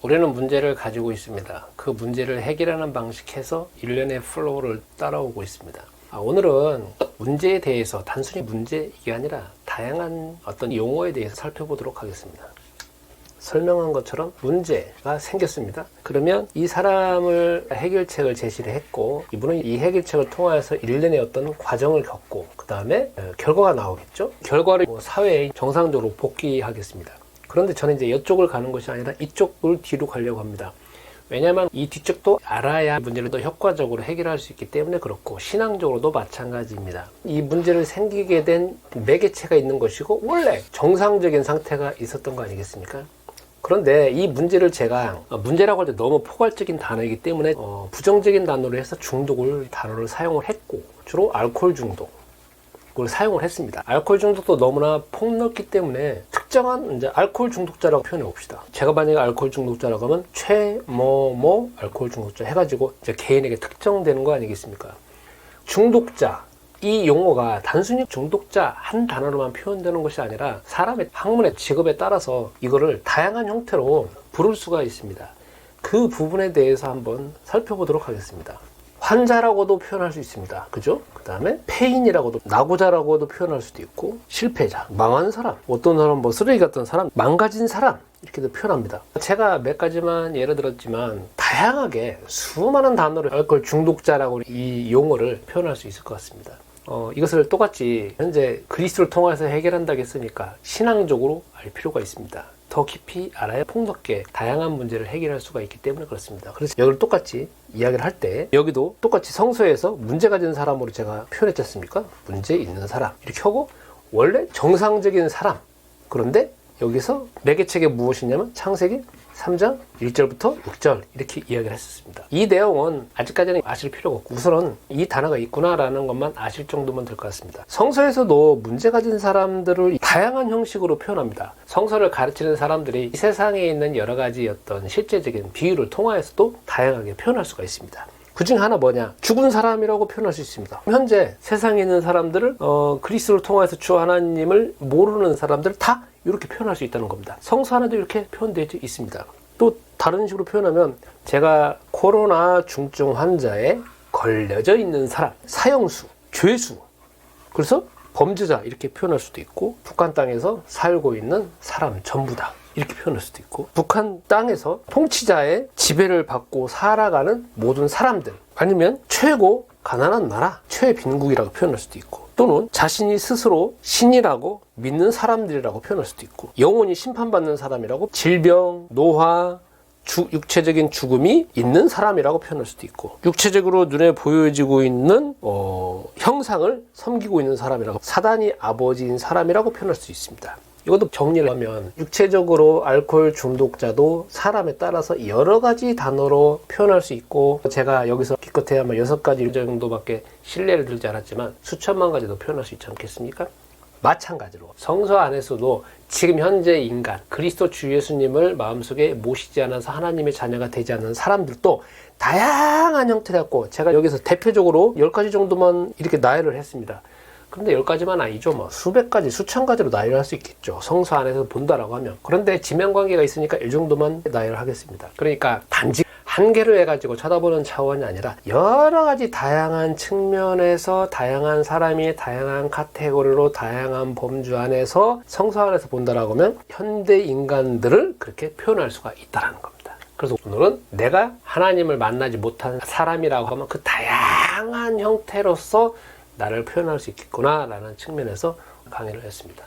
우리는 문제를 가지고 있습니다. 그 문제를 해결하는 방식에서 일련의 플로우를 따라오고 있습니다. 오늘은 문제에 대해서 단순히 문제 이게 아니라 다양한 어떤 용어에 대해서 살펴보도록 하겠습니다. 설명한 것처럼 문제가 생겼습니다. 그러면 이 사람을 해결책을 제시를 했고, 이분은 이 해결책을 통해서 일련의 어떤 과정을 겪고, 그 다음에 결과가 나오겠죠. 결과를 사회에 정상적으로 복귀하겠습니다. 그런데 저는 이제 이쪽을 가는 것이 아니라 이쪽을 뒤로 가려고 합니다. 왜냐하면 이 뒤쪽도 알아야 문제를 더 효과적으로 해결할 수 있기 때문에 그렇고, 신앙적으로도 마찬가지입니다. 이 문제를 생기게 된 매개체가 있는 것이고, 원래 정상적인 상태가 있었던 거 아니겠습니까? 그런데 이 문제를 제가 문제라고 할 때 너무 포괄적인 단어이기 때문에 부정적인 단어로 해서 중독을 단어를 사용을 했고, 주로 알코올 중독을 사용을 했습니다. 알코올 중독도 너무나 폭넓기 때문에 특정한 이제 알코올 중독자라고 표현해 봅시다. 제가 만약에 알코올 중독자라고 하면 최某某알코올 중독자 해가지고 이제 개인에게 특정되는 거 아니겠습니까? 중독자, 이 용어가 단순히 중독자 한 단어로만 표현되는 것이 아니라 사람의 학문의 직업에 따라서 이거를 다양한 형태로 부를 수가 있습니다. 그 부분에 대해서 한번 살펴보도록 하겠습니다. 환자라고도 표현할 수 있습니다. 그죠? 그 다음에 폐인이라고도, 낙오자라고도 표현할 수도 있고, 실패자, 망한 사람, 어떤 사람 쓰레기 같은 사람, 망가진 사람, 이렇게도 표현합니다. 제가 몇 가지만 예를 들었지만 다양하게 수많은 단어로 알코올 중독자라고 이 용어를 표현할 수 있을 것 같습니다. 이것을 똑같이 현재 그리스도를 통해서 해결한다고 했으니까 신앙적으로 알 필요가 있습니다. 더 깊이 알아야 폭넓게 다양한 문제를 해결할 수가 있기 때문에 그렇습니다. 그래서 여기를 똑같이 이야기를 할 때 여기도 똑같이 성서에서 문제 가진 사람으로 제가 표현했지 않습니까? 문제 있는 사람 이렇게 하고, 원래 정상적인 사람, 그런데 여기서 매개책이 무엇이냐면 창세기 3장 1절부터 6절 이렇게 이야기를 했었습니다. 이 내용은 아직까지는 아실 필요가 없고, 우선은 이 단어가 있구나라는 것만 아실 정도면 될 것 같습니다. 성서에서도 문제 가진 사람들을 다양한 형식으로 표현합니다. 성서를 가르치는 사람들이 이 세상에 있는 여러 가지 어떤 실제적인 비유를 통하여서도 다양하게 표현할 수가 있습니다. 그중 하나 뭐냐? 죽은 사람이라고 표현할 수 있습니다. 현재 세상에 있는 사람들을 그리스도를 통해서 주 하나님을 모르는 사람들을 다 이렇게 표현할 수 있다는 겁니다. 성서 하나도 이렇게 표현되어 있습니다. 또 다른 식으로 표현하면, 제가 코로나 중증 환자에 걸려져 있는 사람, 사형수, 죄수, 그래서 범죄자 이렇게 표현할 수도 있고, 북한 땅에서 살고 있는 사람 전부 다 이렇게 표현할 수도 있고, 북한 땅에서 통치자의 지배를 받고 살아가는 모든 사람들, 아니면 최고 가난한 나라, 최빈국이라고 표현할 수도 있고, 또는 자신이 스스로 신이라고 믿는 사람들이라고 표현할 수도 있고, 영원히 심판받는 사람이라고, 질병, 노화, 육체적인 죽음이 있는 사람이라고 표현할 수도 있고, 육체적으로 눈에 보여지고 있는 형상을 섬기고 있는 사람이라고, 사단이 아버지인 사람이라고 표현할 수 있습니다. 이것도 정리를 하면 알코올 중독자도 사람에 따라서 여러 가지 단어로 표현할 수 있고, 제가 여기서 기껏해야 아마 6가지 정도밖에 신뢰를 들지 않았지만 수천만 가지도 표현할 수 있지 않겠습니까? 마찬가지로 성서 안에서도 지금 현재 인간, 그리스도 주 예수님을 마음속에 모시지 않아서 하나님의 자녀가 되지 않는 사람들도 다양한 형태를 갖고, 제가 여기서 대표적으로 10가지 정도만 이렇게 나열을 했습니다. 그런데 10가지만 아니죠. 수백 가지, 수천 가지로 나열할 수 있겠죠. 성서 안에서 본다라고 하면. 그런데 지면관계가 있으니까 이 정도만 나열하겠습니다. 그러니까 단지 한 개로 해가지고 쳐다보는 차원이 아니라 여러 가지 다양한 측면에서 다양한 사람이 다양한 카테고리로 다양한 범주 안에서 성서 안에서 본다라고 하면 현대 인간들을 그렇게 표현할 수가 있다는 겁니다. 그래서 오늘은 내가 하나님을 만나지 못한 사람이라고 하면 그 다양한 형태로서 나를 표현할 수 있겠구나 라는 측면에서 강의를 했습니다.